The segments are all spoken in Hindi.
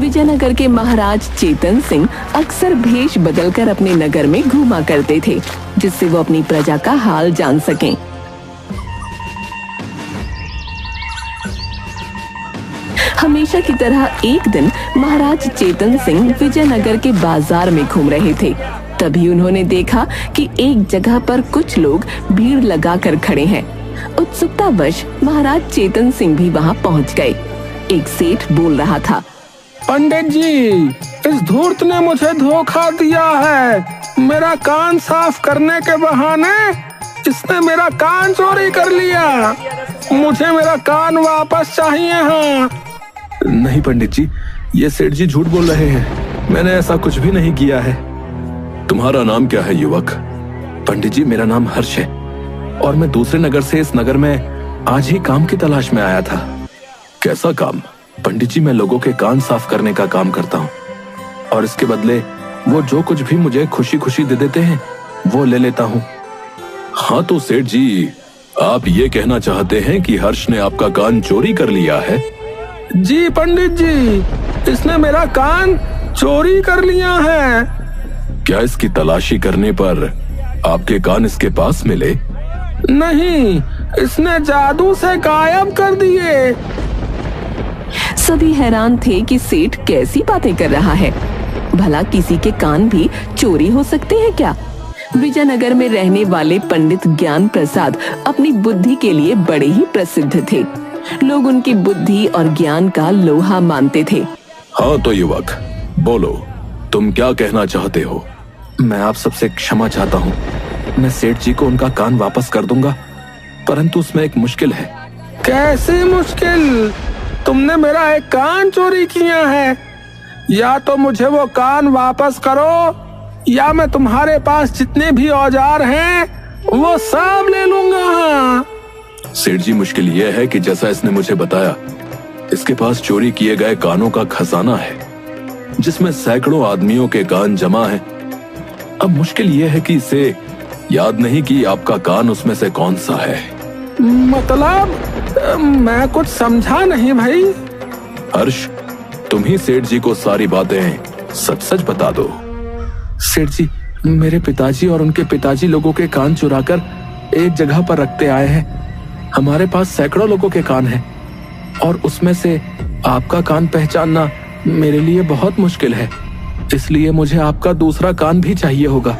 विजयनगर के महाराज चेतन सिंह अक्सर भेष बदलकर अपने नगर में घूमा करते थे, जिससे वो अपनी प्रजा का हाल जान सकें। हमेशा की तरह एक दिन महाराज चेतन सिंह विजयनगर के बाजार में घूम रहे थे। तभी उन्होंने देखा कि एक जगह पर कुछ लोग भीड़ लगाकर खड़े हैं। उत्सुकतावश महाराज चेतन सिंह भी वहां पहुंच गए। एक सेठ बोल रहा था, पंडित जी, इस धूर्त ने मुझे धोखा दिया है। मेरा कान साफ करने के बहाने इसने मेरा कान चोरी कर लिया। मुझे मेरा कान वापस चाहिए। हाँ। नहीं पंडित जी, ये सेठ जी झूठ बोल रहे हैं। मैंने ऐसा कुछ भी नहीं किया है। तुम्हारा नाम क्या है युवक? पंडित जी, मेरा नाम हर्ष है और मैं दूसरे नगर से इस नगर में आज ही काम की तलाश में आया था। कैसा काम? पंडित जी, मैं लोगों के कान साफ करने का काम करता हूँ और इसके बदले वो जो कुछ भी मुझे खुशी खुशी दे देते हैं वो ले लेता हूँ। हाँ तो सेठ जी, आप ये कहना चाहते हैं कि हर्ष ने आपका कान चोरी कर लिया है? जी पंडित जी, इसने मेरा कान चोरी कर लिया है। क्या इसकी तलाशी करने पर आपके कान इसके पास मिले? नहीं, इसने जादू से गायब कर दिए। सभी हैरान थे कि सेठ कैसी बातें कर रहा है। भला किसी के कान भी चोरी हो सकते हैं क्या? विजयनगर में रहने वाले पंडित ज्ञान प्रसाद अपनी बुद्धि के लिए बड़े ही प्रसिद्ध थे। लोग उनकी बुद्धि और ज्ञान का लोहा मानते थे। हाँ तो युवक, बोलो, तुम क्या कहना चाहते हो? मैं आप सबसे क्षमा चाहता हूँ। मैं सेठ जी को उनका कान वापस कर दूंगा, परंतु उसमें एक मुश्किल है। कैसी मुश्किल? तुमने मेरा एक कान चोरी किया है। या तो मुझे वो कान वापस करो या मैं तुम्हारे पास जितने भी औजार हैं वो सब ले लूंगा। सेठ जी, मुश्किल यह है कि जैसा इसने मुझे बताया, इसके पास चोरी किए गए कानों का खजाना है जिसमें सैकड़ों आदमियों के कान जमा हैं। अब मुश्किल यह है कि इसे याद नहीं कि आपका कान उसमें से कौन सा है। मतलब मैं कुछ समझा नहीं भाई। हर्ष, तुम ही सेठ जी को सारी बातें सच सच बता दो। सेठ जी, मेरे पिताजी और उनके पिताजी लोगों के कान चुराकर एक जगह पर रखते आए हैं। हमारे पास सैकड़ों लोगों के कान हैं और उसमें से आपका कान पहचानना मेरे लिए बहुत मुश्किल है। इसलिए मुझे आपका दूसरा कान भी चाहिए होगा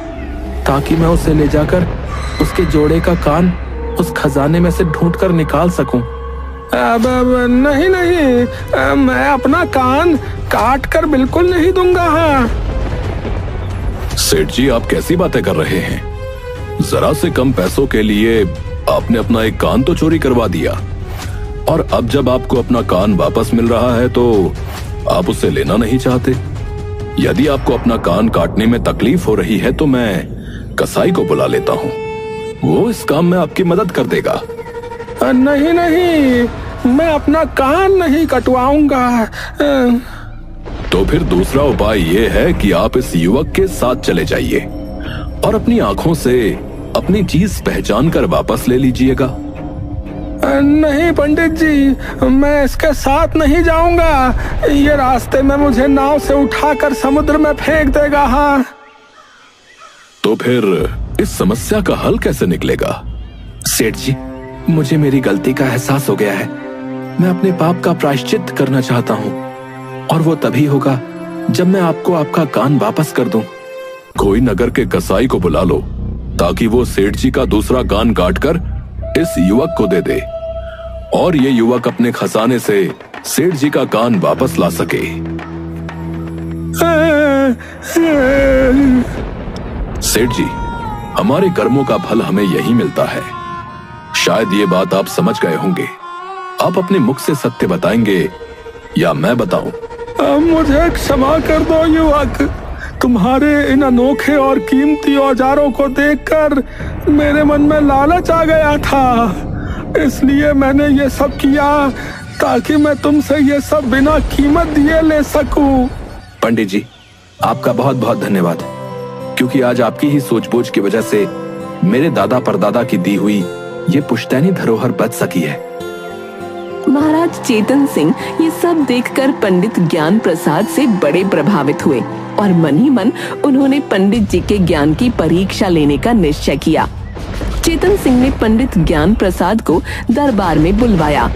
ताकि मैं उसे ले जाकर उसके जोड़े का कान उस खजाने में से ढूंढकर निकाल सकूं। अब नहीं, मैं अपना कान काट कर बिल्कुल नहीं दूंगा। हाँ। सेठ जी, आप कैसी बातें कर रहे हैं? जरा से कम पैसों के लिए आपने अपना एक कान तो चोरी करवा दिया और अब जब आपको अपना कान वापस मिल रहा है तो आप उसे लेना नहीं चाहते। यदि आपको अपना कान काटने में तकलीफ हो रही है तो मैं कसाई को बुला लेता हूँ, वो इस काम में आपकी मदद कर देगा। नहीं, मैं अपना कान नहीं कटवाऊंगा। तो फिर दूसरा उपाय ये है कि आप इस युवक के साथ चले जाइए और अपनी आंखों से अपनी चीज पहचान कर वापस ले लीजिएगा। नहीं पंडित जी, मैं इसके साथ नहीं जाऊंगा। ये रास्ते में मुझे नाव से उठाकर समुद्र में फेंक देगा। हाँ। तो फिर इस समस्या का हल कैसे निकलेगा? सेठ जी, मुझे मेरी गलती का एहसास हो गया है। मैं अपने पाप का प्रायश्चित करना चाहता हूँ और वो तभी होगा जब मैं आपको आपका कान वापस कर दूं। कोई नगर के कसाई को बुला लो ताकि वो सेठ जी का दूसरा कान काटकर इस युवक को दे दे और ये युवक अपने खजाने से सेठ जी का कान वापस ला सके। सेठ जी, हमारे कर्मों का फल हमें यही मिलता है। शायद ये बात आप समझ गए होंगे। आप अपने मुख से सत्य बताएंगे या मैं बताऊं? मुझे क्षमा कर दो युवक। तुम्हारे इन अनोखे और कीमती औजारों को देखकर मेरे मन में लालच आ गया था, इसलिए मैंने ये सब किया ताकि मैं तुमसे ये सब बिना कीमत दिए ले सकूं। पंडित जी, आपका बहुत बहुत धन्यवाद, क्योंकि आज आपकी ही सूझबूझ की वजह से मेरे दादा परदादा की दी हुई ये पुश्तैनी धरोहर बच सकी है। महाराज चेतन सिंह ये सब देखकर पंडित ज्ञान प्रसाद से बड़े प्रभावित हुए और मन ही मन उन्होंने पंडित जी के ज्ञान की परीक्षा लेने का निश्चय किया। चेतन सिंह ने पंडित ज्ञान प्रसाद को दरबार में बुलवाया।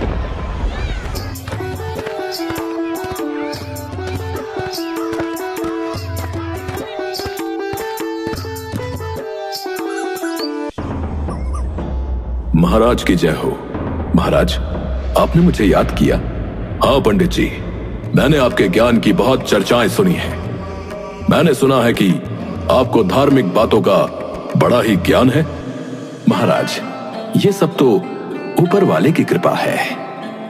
महाराज की जय हो। महाराज, आपने मुझे याद किया। हाँ पंडित जी, मैंने आपके ज्ञान की बहुत चर्चाएं सुनी हैं। मैंने सुना है कि आपको धार्मिक बातों का बड़ा ही ज्ञान है। महाराज, ये सब तो ऊपर वाले की कृपा है।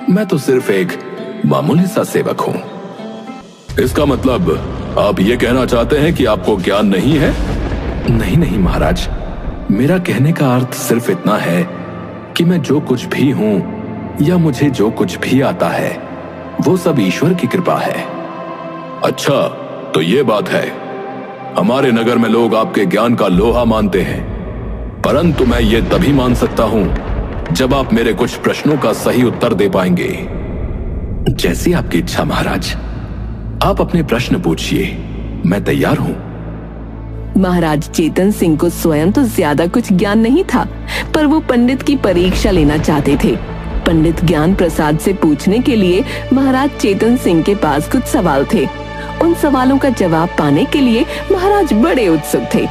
मैं तो सिर्फ एक मामूली सा सेवक हूँ। इसका मतलब आप ये कहना चाहते हैं कि आपको ज्ञान नहीं है? नहीं नहीं महाराज, मेरा कहने का अर्थ सिर्फ इतना है कि मैं जो कुछ भी हूँ या मुझे जो कुछ भी आता है वो सब ईश्वर की कृपा है। अच्छा, तो ये बात है। हमारे नगर में लोग आपके ज्ञान का लोहा मानते हैं, परंतु मैं ये तभी मान सकता हूं जब आप मेरे कुछ प्रश्नों का सही उत्तर दे पाएंगे। जैसी आपकी इच्छा महाराज, आप अपने प्रश्न पूछिए, मैं तैयार हूं। महाराज चेतन सिंह को स्वयं तो ज्यादा कुछ ज्ञान नहीं था, पर वो पंडित की परीक्षा लेना चाहते थे। पंडित ज्ञान प्रसाद से पूछने के लिए महाराज चेतन सिंह के पास कुछ सवाल थे। उन सवालों का जवाब पाने के लिए महाराज बड़े उत्सुक थे।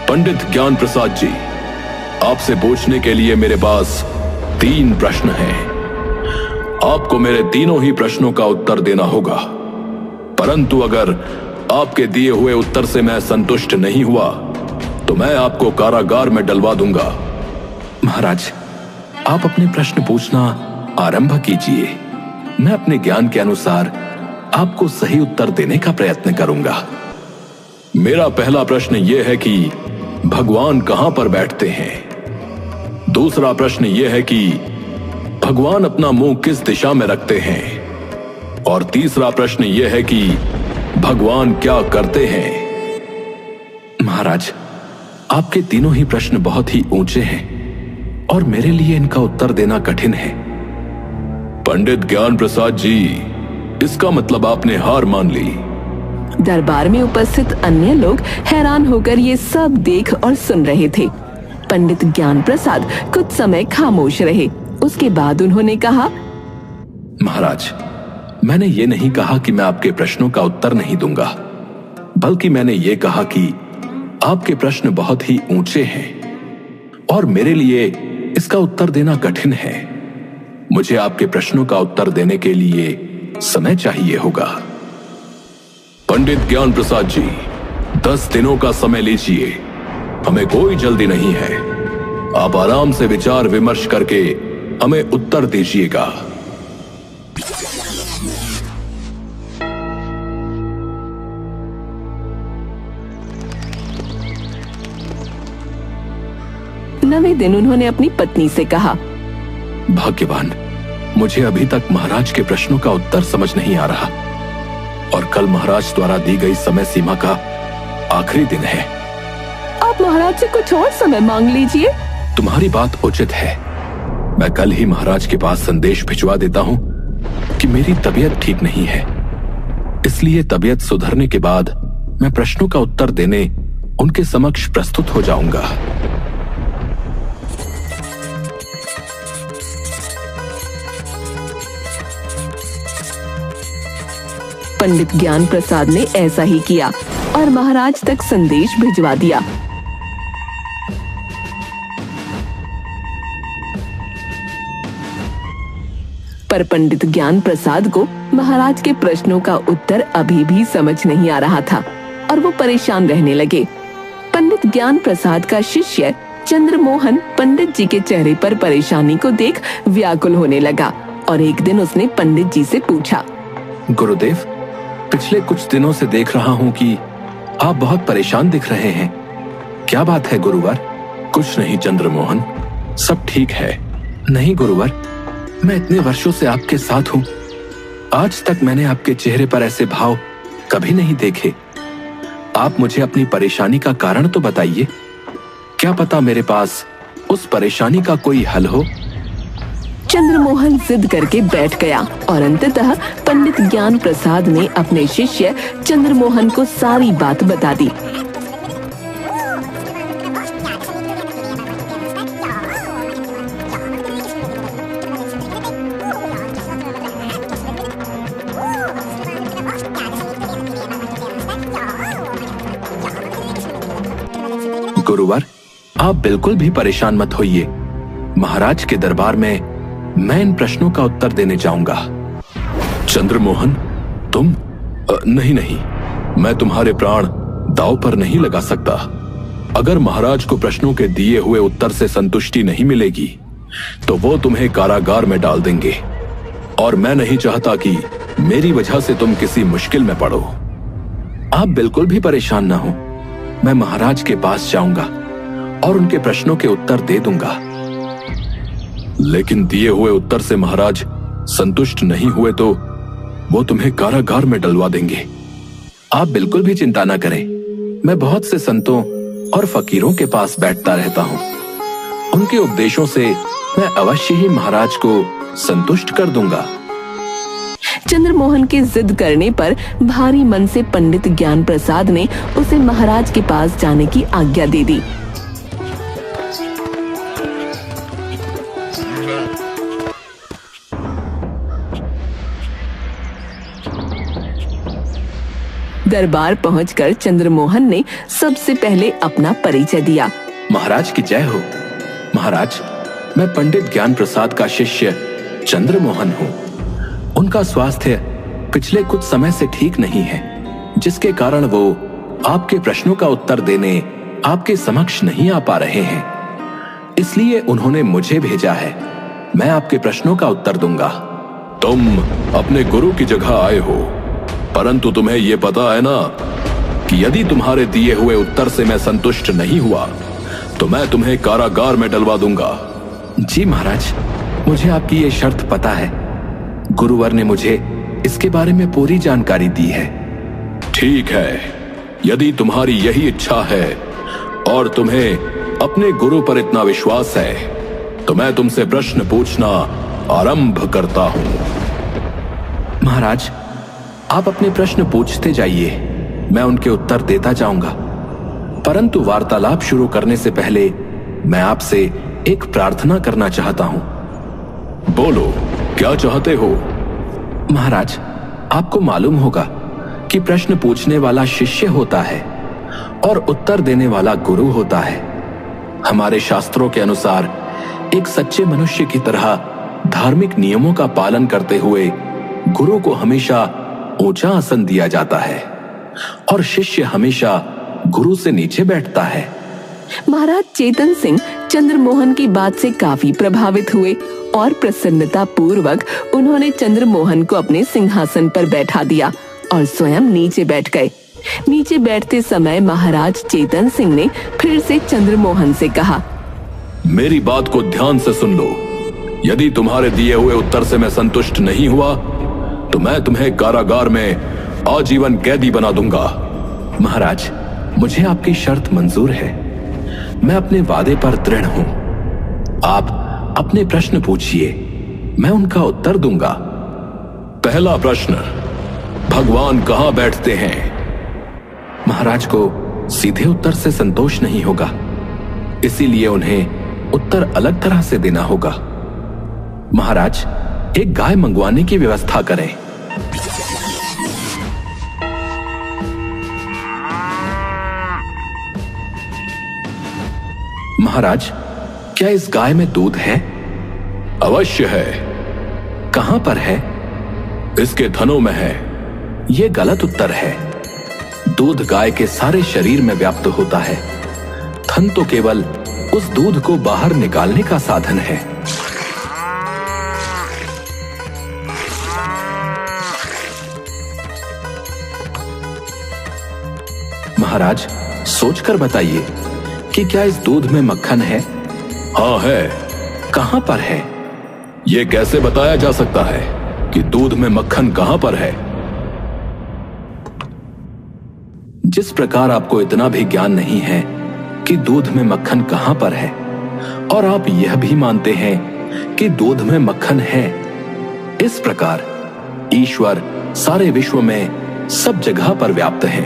पंडित ज्ञान प्रसाद जी, आपसे पूछने के लिए मेरे पास 3 प्रश्न हैं। आपको मेरे तीनों ही प्रश्नों का उत्तर देना होगा, परंतु अगर आपके दिए हुए उत्तर से मैं संतुष्ट नहीं हुआ तो मैं आपको कारागार में डलवा दूंगा। महाराज, आप अपने प्रश्न पूछना आरंभ कीजिए। मैं अपने ज्ञान के अनुसार आपको सही उत्तर देने का प्रयत्न करूंगा। मेरा पहला प्रश्न यह है कि भगवान कहां पर बैठते हैं। दूसरा प्रश्न यह है कि भगवान अपना मुंह किस दिशा में रखते हैं। और तीसरा प्रश्न यह है कि भगवान क्या करते हैं। महाराज, आपके तीनों ही प्रश्न बहुत ही ऊंचे हैं और मेरे लिए इनका उत्तर देना कठिन है। पंडित ज्ञान प्रसाद जी, इसका मतलब आपने हार मान ली। दरबार में उपस्थित अन्य लोग हैरान होकर ये सब देख और सुन रहे थे। पंडित ज्ञान प्रसाद कुछ समय खामोश रहे। उसके बाद उन्होंने कहा, महाराज, मैंने ये नहीं कहा कि मैं आपके प्रश्नों का उत्तर नहीं दूंगा, बल्कि मैंने ये कहा कि आपके प्रश्न बहुत ही ऊंचे हैं और मेरे लिए इसका उत्तर देना कठिन है। मुझे आपके प्रश्नों का उत्तर देने के लिए समय चाहिए होगा। पंडित ज्ञान प्रसाद जी, 10 दिनों का समय लीजिए। हमें कोई जल्दी नहीं है। आप आराम से विचार विमर्श करके हमें उत्तर दीजिएगा। नवे दिन उन्होंने अपनी पत्नी से कहा, भाग्यवान, मुझे अभी तक महाराज के प्रश्नों का उत्तर समझ नहीं आ रहा और कल महाराज द्वारा दी गई समय सीमा का आखिरी दिन है। आप महाराज से कुछ और समय मांग लीजिए। तुम्हारी बात उचित है। मैं कल ही महाराज के पास संदेश भिजवा देता हूँ कि मेरी तबीयत ठीक नहीं है, इसलिए तबीयत सुधरने के बाद मैं प्रश्नों का उत्तर देने उनके समक्ष प्रस्तुत हो जाऊंगा। पंडित ज्ञान प्रसाद ने ऐसा ही किया और महाराज तक संदेश भिजवा दिया। पर पंडित ज्ञान प्रसाद को महाराज के प्रश्नों का उत्तर अभी भी समझ नहीं आ रहा था और वो परेशान रहने लगे। पंडित ज्ञान प्रसाद का शिष्य चंद्रमोहन पंडित जी के चेहरे पर परेशानी को देख व्याकुल होने लगा और एक दिन उसने पंडित जी से पूछा, गुरुदेव, पिछले कुछ दिनों से देख रहा हूं कि आप बहुत परेशान दिख रहे हैं। क्या बात है गुरुवर? कुछ नहीं चंद्रमोहन, सब ठीक है। नहीं गुरुवर, मैं इतने वर्षों से आपके साथ हूं, आज तक मैंने आपके चेहरे पर ऐसे भाव कभी नहीं देखे। आप मुझे अपनी परेशानी का कारण तो बताइए। क्या पता मेरे पास उस परेशानी का कोई हल हो। चंद्रमोहन जिद करके बैठ गया और अंततः पंडित ज्ञान प्रसाद ने अपने शिष्य चंद्रमोहन को सारी बात बता दी। गुरुवर, आप बिल्कुल भी परेशान मत होइए। महाराज के दरबार में मैं इन प्रश्नों का उत्तर देने जाऊंगा। चंद्रमोहन, तुम? नहीं, मैं तुम्हारे प्राण दांव पर नहीं लगा सकता। अगर महाराज को प्रश्नों के दिए हुए उत्तर से संतुष्टि नहीं मिलेगी तो वो तुम्हें कारागार में डाल देंगे, और मैं नहीं चाहता कि मेरी वजह से तुम किसी मुश्किल में पड़ो। आप बिल्कुल भी परेशान ना हो। मैं महाराज के पास जाऊंगा और उनके प्रश्नों के उत्तर दे दूंगा। लेकिन दिए हुए उत्तर से महाराज संतुष्ट नहीं हुए तो वो तुम्हें कारागार में डलवा देंगे। आप बिल्कुल भी चिंता न करें। मैं बहुत से संतों और फकीरों के पास बैठता रहता हूं। उनके उपदेशों से मैं अवश्य ही महाराज को संतुष्ट कर दूंगा। चंद्रमोहन के जिद करने पर भारी मन से पंडित ज्ञान प्रसाद ने उसे महाराज के पास जाने की आज्ञा दे दी। दरबार पहुंचकर चंद्रमोहन ने सबसे पहले अपना परिचय दिया। महाराज की जय हो। महाराज, मैं पंडित ज्ञान प्रसाद का शिष्य चंद्रमोहन हूँ। उनका स्वास्थ्य पिछले कुछ समय से ठीक नहीं है, जिसके कारण वो आपके प्रश्नों का उत्तर देने आपके समक्ष नहीं आ पा रहे हैं। इसलिए उन्होंने मुझे भेजा है। मैं आपके प्रश्नों का उत्तर दूंगा। तुम अपने गुरु की जगह आए हो, परंतु तुम्हें यह पता है ना कि यदि तुम्हारे दिए हुए उत्तर से मैं संतुष्ट नहीं हुआ तो मैं तुम्हें कारागार में डलवा दूंगा। जी महाराज, मुझे आपकी ये शर्त पता है। गुरुवर ने मुझे इसके बारे में पूरी जानकारी दी है। ठीक है, यदि तुम्हारी यही इच्छा है और तुम्हें अपने गुरु पर इतना विश्वास है तो मैं तुमसे प्रश्न पूछना आरंभ करता हूं। महाराज, आप अपने प्रश्न पूछते जाइए, मैं उनके उत्तर देता जाऊंगा। परंतु वार्तालाप शुरू करने से पहले मैं आपसे एक प्रार्थना करना चाहता हूं। बोलो, क्या चाहते हो? महाराज, आपको मालूम होगा कि प्रश्न पूछने वाला शिष्य होता है और उत्तर देने वाला गुरु होता है। हमारे शास्त्रों के अनुसार एक सच्चे मनुष्य की तरह धार्मिक नियमों का पालन करते हुए गुरु को हमेशा ऊंचा आसन दिया जाता है और शिष्य हमेशा गुरु से नीचे बैठता है। महाराज चेतन सिंह चंद्रमोहन की बात से काफी प्रभावित हुए और प्रसन्नता पूर्वक उन्होंने चंद्रमोहन को अपने सिंहासन पर बैठा दिया और स्वयं नीचे बैठ गए। नीचे बैठते समय महाराज चेतन सिंह ने फिर से चंद्रमोहन से कहा, मेरी बात को ध्यान से सुन लो। यदि तुम्हारे दिए हुए उत्तर से मैं संतुष्ट नहीं हुआ तो मैं तुम्हें कारागार में आजीवन कैदी बना दूंगा। महाराज, मुझे आपकी शर्त मंजूर है। मैं अपने वादे पर दृढ़ हूं। आप अपने प्रश्न पूछिए, मैं उनका उत्तर दूंगा। पहला प्रश्न, भगवान कहां बैठते हैं? महाराज को सीधे उत्तर से संतोष नहीं होगा, इसीलिए उन्हें उत्तर अलग तरह से देना होगा। महाराज, एक गाय मंगवाने की व्यवस्था करें। महाराज, क्या इस गाय में दूध है? अवश्य है। कहां पर है? इसके थनों में है। यह गलत उत्तर है। दूध गाय के सारे शरीर में व्याप्त होता है। थन तो केवल उस दूध को बाहर निकालने का साधन है। महाराज, सोचकर बताइए कि क्या इस दूध में मक्खन है? हाँ है। कहां पर है? यह कैसे बताया जा सकता है कि दूध में मक्खन कहां पर है? जिस प्रकार आपको इतना भी ज्ञान नहीं है कि दूध में मक्खन कहां पर है, और आप यह भी मानते हैं कि दूध में मक्खन है। इस प्रकार ईश्वर सारे विश्व में सब जगह पर व्याप्त है,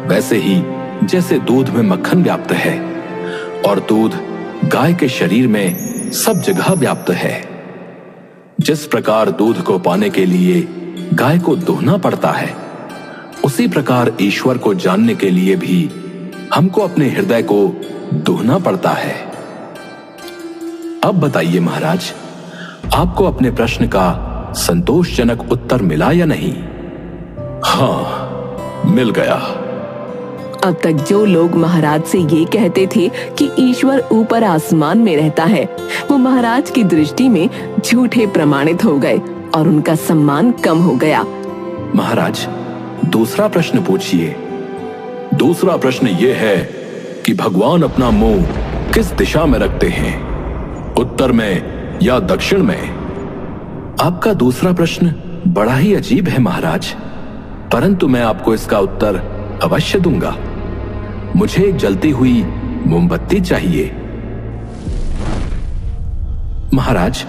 वैसे ही जैसे दूध में मक्खन व्याप्त है और दूध गाय के शरीर में सब जगह व्याप्त है। जिस प्रकार दूध को पाने के लिए गाय को दोहना पड़ता है, उसी प्रकार ईश्वर को जानने के लिए भी हमको अपने हृदय को दोहना पड़ता है। अब बताइए महाराज, आपको अपने प्रश्न का संतोषजनक उत्तर मिला या नहीं? हाँ, मिल गया। अब तक जो लोग महाराज से ये कहते थे कि ईश्वर ऊपर आसमान में रहता है, वो महाराज की दृष्टि में झूठे प्रमाणित हो गए और उनका सम्मान कम हो गया। महाराज, दूसरा प्रश्न पूछिए। दूसरा प्रश्न ये है कि भगवान अपना मुंह किस दिशा में रखते हैं, उत्तर में या दक्षिण में? आपका दूसरा प्रश्न बड़ा ही अजीब है महाराज, परंतु मैं आपको इसका उत्तर अवश्य दूंगा। मुझे एक जलती हुई मोमबत्ती चाहिए। महाराज,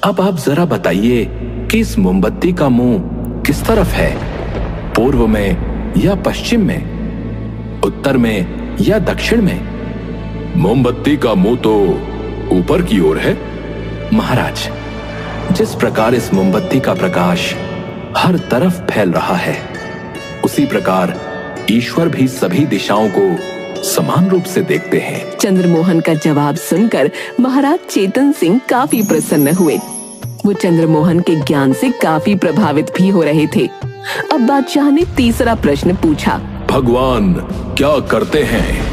अब आप जरा बताइए कि इस मोमबत्ती का मुंह किस तरफ है, पूर्व में या पश्चिम में, उत्तर में या दक्षिण में? मोमबत्ती का मुंह तो ऊपर की ओर है। महाराज, जिस प्रकार इस मोमबत्ती का प्रकाश हर तरफ फैल रहा है, उसी प्रकार ईश्वर भी सभी दिशाओं को समान रूप से देखते हैं। चंद्रमोहन का जवाब सुनकर महाराज चेतन सिंह काफी प्रसन्न हुए। वो चंद्रमोहन के ज्ञान से काफी प्रभावित भी हो रहे थे। अब बादशाह ने तीसरा प्रश्न पूछा। भगवान क्या करते हैं?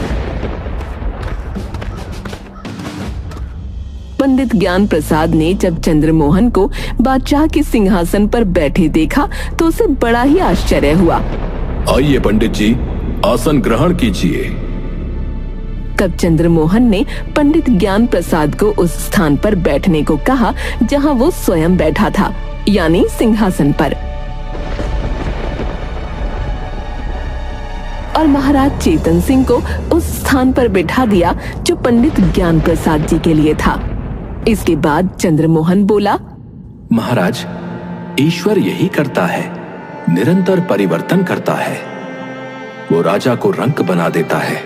पंडित ज्ञान प्रसाद ने जब चंद्रमोहन को बादशाह के सिंहासन पर बैठे देखा तो उसे बड़ा ही आश्चर्य हुआ। आइए पंडित जी, आसन ग्रहण कीजिए। तब चंद्रमोहन ने पंडित ज्ञान प्रसाद को उस स्थान पर बैठने को कहा जहां वो स्वयं बैठा था, यानी सिंहासन पर। और महाराज चेतन सिंह को उस स्थान पर बिठा दिया जो पंडित ज्ञान प्रसाद जी के लिए था। इसके बाद चंद्रमोहन बोला, महाराज, ईश्वर यही करता है, निरंतर परिवर्तन करता है। वो राजा को रंक बना देता है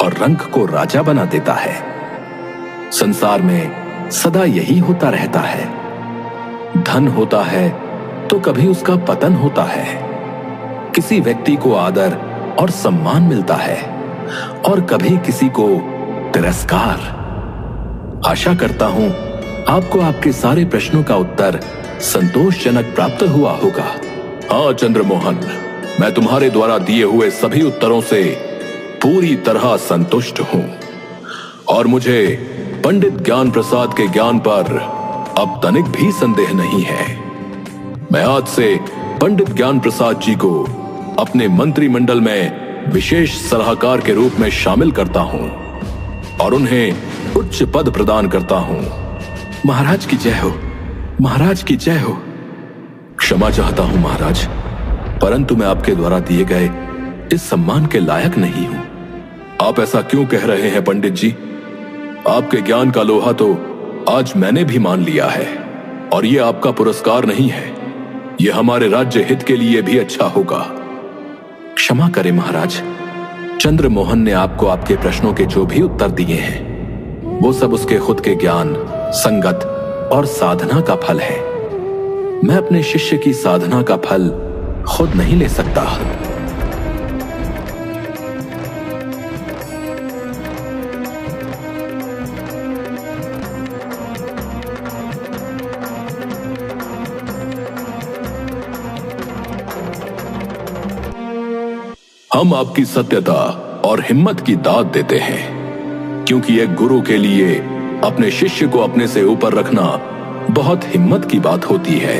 और रंक को राजा बना देता है। संसार में सदा यही होता रहता है। धन होता है तो कभी उसका पतन होता है। किसी व्यक्ति को आदर और सम्मान मिलता है और कभी किसी को तिरस्कार। आशा करता हूं आपको आपके सारे प्रश्नों का उत्तर संतोषजनक प्राप्त हुआ होगा। हाँ चंद्रमोहन, मैं तुम्हारे द्वारा दिए हुए सभी उत्तरों से पूरी तरह संतुष्ट हूं और मुझे पंडित ज्ञान प्रसाद के ज्ञान पर अब तनिक भी संदेह नहीं है। मैं आज से पंडित ज्ञान प्रसाद जी को अपने मंत्रिमंडल में विशेष सलाहकार के रूप में शामिल करता हूं और उन्हें उच्च पद प्रदान करता हूं। महाराज की जय हो, महाराज की जय हो। क्षमा चाहता हूं महाराज, परंतु मैं आपके द्वारा दिए गए इस सम्मान के लायक नहीं हूं। आप ऐसा क्यों कह रहे हैं पंडित जी? आपके ज्ञान का लोहा तो आज मैंने भी मान लिया है और ये आपका पुरस्कार नहीं है, ये हमारे राज्य हित के लिए भी अच्छा होगा। क्षमा करें महाराज, चंद्रमोहन ने आपको आपके प्रश्नों के जो भी उत्तर दिए हैं वो सब उसके खुद के ज्ञान, संगत और साधना का फल है। मैं अपने शिष्य की साधना का फल खुद नहीं ले सकता। हम आपकी सत्यता और हिम्मत की दाद देते हैं, क्योंकि एक गुरु के लिए अपने शिष्य को अपने से ऊपर रखना बहुत हिम्मत की बात होती है।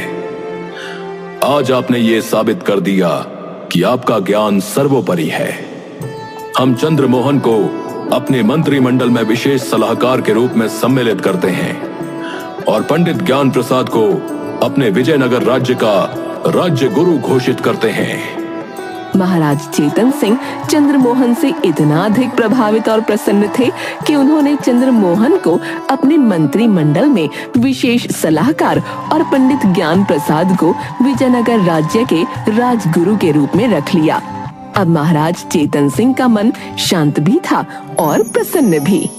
आज आपने ये साबित कर दिया कि आपका ज्ञान सर्वोपरि है। हम चंद्रमोहन को अपने मंत्रिमंडल में विशेष सलाहकार के रूप में सम्मिलित करते हैं और पंडित ज्ञान प्रसाद को अपने विजयनगर राज्य का राज्य गुरु घोषित करते हैं। महाराज चेतन सिंह चंद्रमोहन से इतना अधिक प्रभावित और प्रसन्न थे कि उन्होंने चंद्रमोहन को अपने मंत्रिमंडल में विशेष सलाहकार और पंडित ज्ञान प्रसाद को विजयनगर राज्य के राजगुरु के रूप में रख लिया। अब महाराज चेतन सिंह का मन शांत भी था और प्रसन्न भी।